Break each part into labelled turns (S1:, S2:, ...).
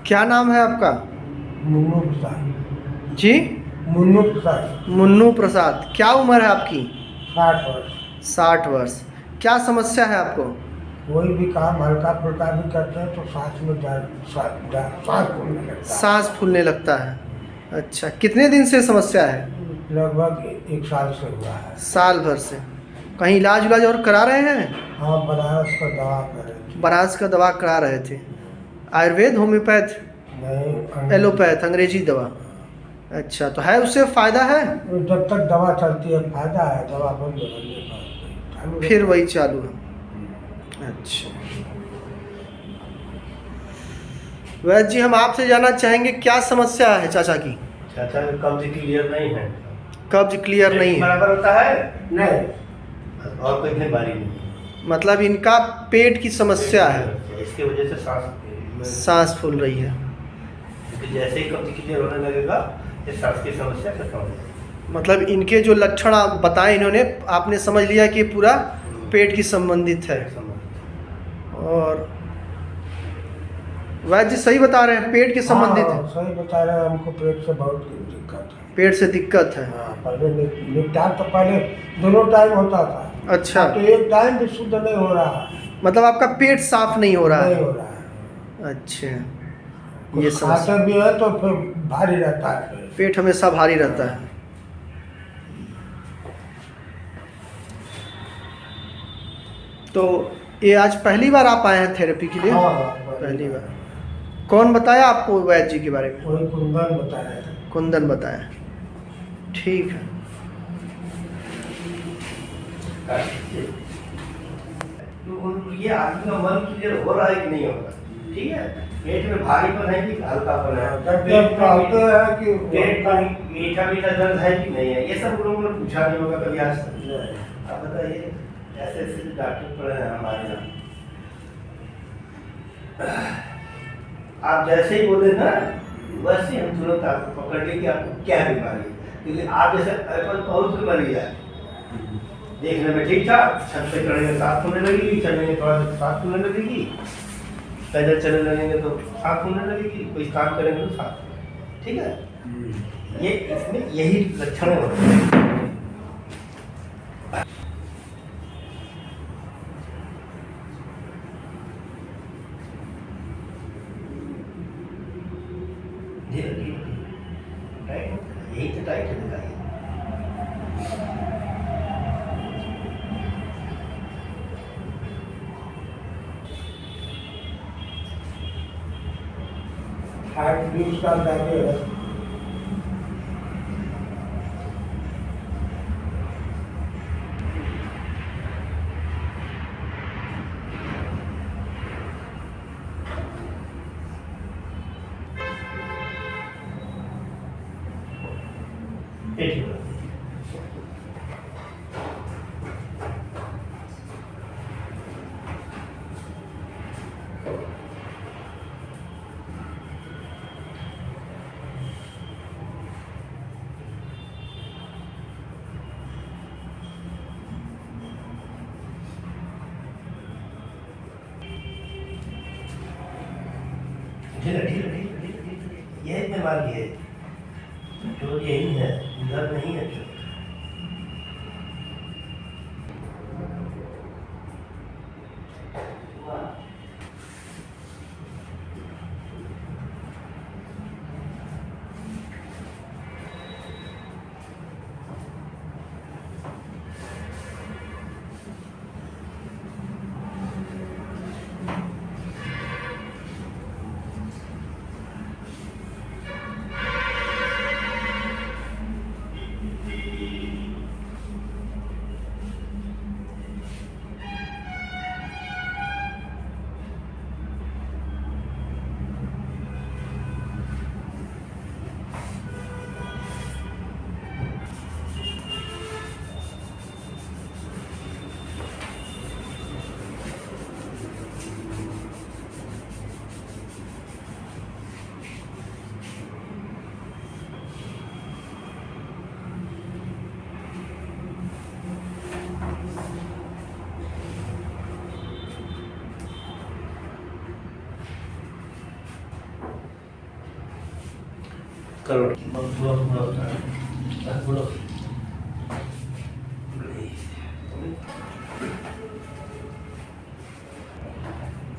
S1: क्या नाम है आपका?
S2: मुन्नू प्रसाद।
S1: जी,
S2: मुन्नू प्रसाद।
S1: मुन्नू प्रसाद। क्या उम्र है आपकी?
S2: 60 वर्ष।
S1: 60 वर्ष। क्या समस्या है आपको?
S2: कोई भी काम हल्का फुल्का भी करते हैं तो सांस में सांस फूलने लगता है।
S1: सांस फूलने लगता है। अच्छा, कितने दिन से समस्या है?
S2: लगभग 1 साल से हुआ है।
S1: साल भर से। कहीं इलाज उलाज और करा रहे हैं?
S2: हाँ, बनारस का दवा कर रहे थे।
S1: बनारस का दवा करा रहे थे? आयुर्वेद, होम्योपैथ?
S2: नहीं,
S1: एलोपैथ, अंग्रेजी दवा। अच्छा, तो है उससे फ़ायदा है?
S2: जब तक दवा चलती है फायदा है, दवा बंद होने पर चालू
S1: फिर
S2: रहता
S1: वही चालू है। अच्छा, वैद्य जी, हम आपसे जानना चाहेंगे क्या समस्या है चाचा की?
S3: चाचा का कब्ज क्लियर नहीं है।
S1: कब्ज क्लियर नहीं है?
S3: बराबर होता है
S2: है। नहीं,
S3: और कोई बीमारी नहीं।
S1: मतलब इनका पेट की समस्या है,
S3: इसकी वजह से सांस
S1: सांस फूल रही है।
S3: क्योंकि जैसे ही कब्ज क्लियर होने लगेगा ये सांस की समस्या खत्म हो जाएगी।
S1: मतलब इनके जो लक्षण आप बताए इन्होंने, आपने समझ लिया कि पूरा पेट की संबंधित है। और वैद्य जी सही बता रहे हैं, पेट के संबंधित है।
S2: हाँ, सही बता रहे हैं। हमको पेट से बहुत दिक्कत है।
S1: पेट से दिक्कत है।
S2: हाँ, पहले निपटान तो पहले दोनों टाइम होता था।
S1: अच्छा,
S2: अब तो एक टाइम भी शुद्ध नहीं हो रहा है।
S1: मतलब आपका पेट साफ नहीं हो रहा
S2: नहीं
S1: है?
S2: हो रहा है।
S1: अच्छा, ये
S2: कुछ
S1: समस्या।
S2: खाते भी है तो फिर भारी रहता है पेट।
S1: पेट हमेशा भारी रहता है। तो ये आज पहली बार आप आए हैं थेरेपी के लिए?
S2: हाँ,
S1: पहली बार। कौन बताया आपको वैद्य जी के बारे में?
S2: वही कुंदन बताया था।
S1: कुंदन बताया। ठीक है।
S3: तो ये आदमी का मन क्लियर हो रहा है कि नहीं हो रहा? ठीक है, पेट में भारीपन है कि हल्कापन है?
S2: जब कहते हैं कि
S3: पेट में मीठा मीठा दर्द है कि नहीं है? ये सब लोगों ने पूछा नहीं होगा कभी आज तक। आप बताइए, ऐसे ऐसे डॉक्टर पड़े हैं हमारे यहाँ। आप जैसे ही बोले ना, वैसे हम तुरंत आपको पकड़ लिए कि आपको क्या बीमारी है। क्योंकि आप जैसे एप्पल बहुत बीमारी है, देखने में ठीक था, छत पे चढ़ेंगे साफ होने लगेगी, चढ़ेंगे थोड़ा सा साफ होने लगेगी, पैदल चलने लगेंगे तो साफ होने लगेगी, कोई काम करेंगे तो साफ होने। ठीक है, ये इसमें यही लक्षण होते हैं। धीरे धीरे टाइट होता है, यही तो टाइट है दिखाई।
S2: हार्ट भी उसका जाके है।
S3: पेट में धीरे धीरे धीरे धीरे धीरे यही बीमारी है, जो यही है, डर नहीं है जो। करो बोलो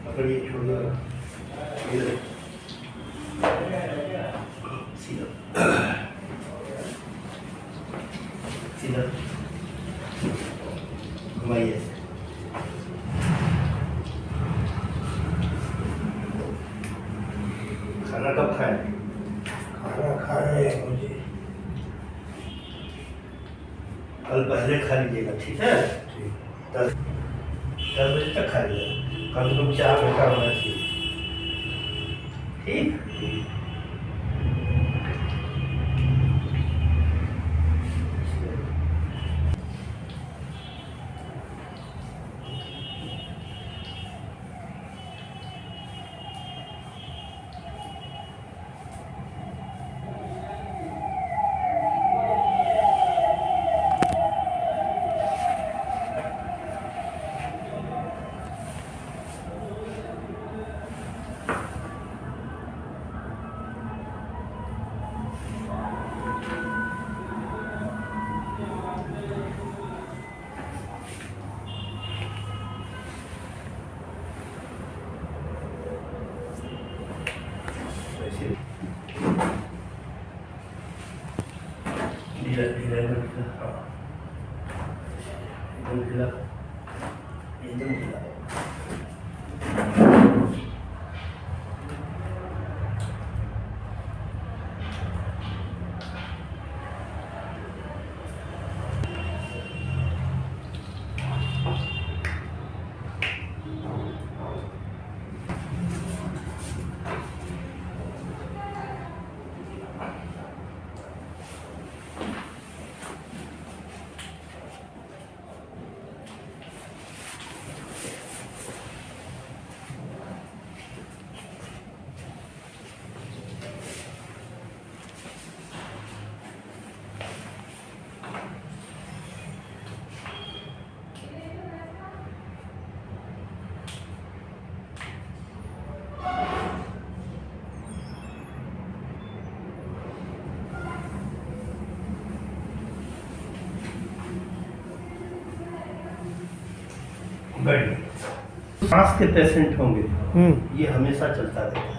S3: पकड़िए छोड़िए इधर सीधा सीधा घुमाइए ऐसे। खाना कब खाएं?
S2: खाना खा रहे हैं मुझे।
S3: कल पहले खा लीजिएगा, ठीक है?
S2: ठीक।
S3: 10 बजे तक खा लीजिएगा, कम से कम 4 घंटा होना चाहिए, ठीक? ऐसे धीरे धीरे ढीला, हाँ एकदम ढीला, एकदम ढीला। बैठिए। सांस के पेशेंट होंगे, ये हमेशा चलता रहता है,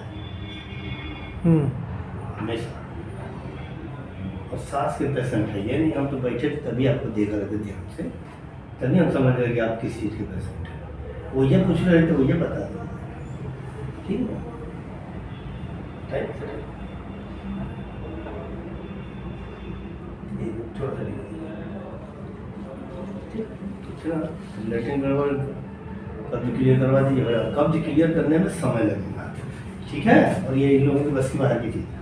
S3: हमेशा। और सांस के पेशेंट है, ये नहीं हम तो बैठे थे तभी आपको देख रहे थे ध्यान से, तभी हम समझ रहे कि आप किस चीज़ के पेशेंट हैं। वो ये पूछ रहे थे, वो ये बता दें, ठीक है? टाइम से थोड़ा सा लेटरिन गड़बड़ कब्ज क्लियर करवा दीजिए, कब्ज क्लियर करने में समय लगेगा, ठीक है? और ये इन लोगों की बस की बाहर की चीज़ है।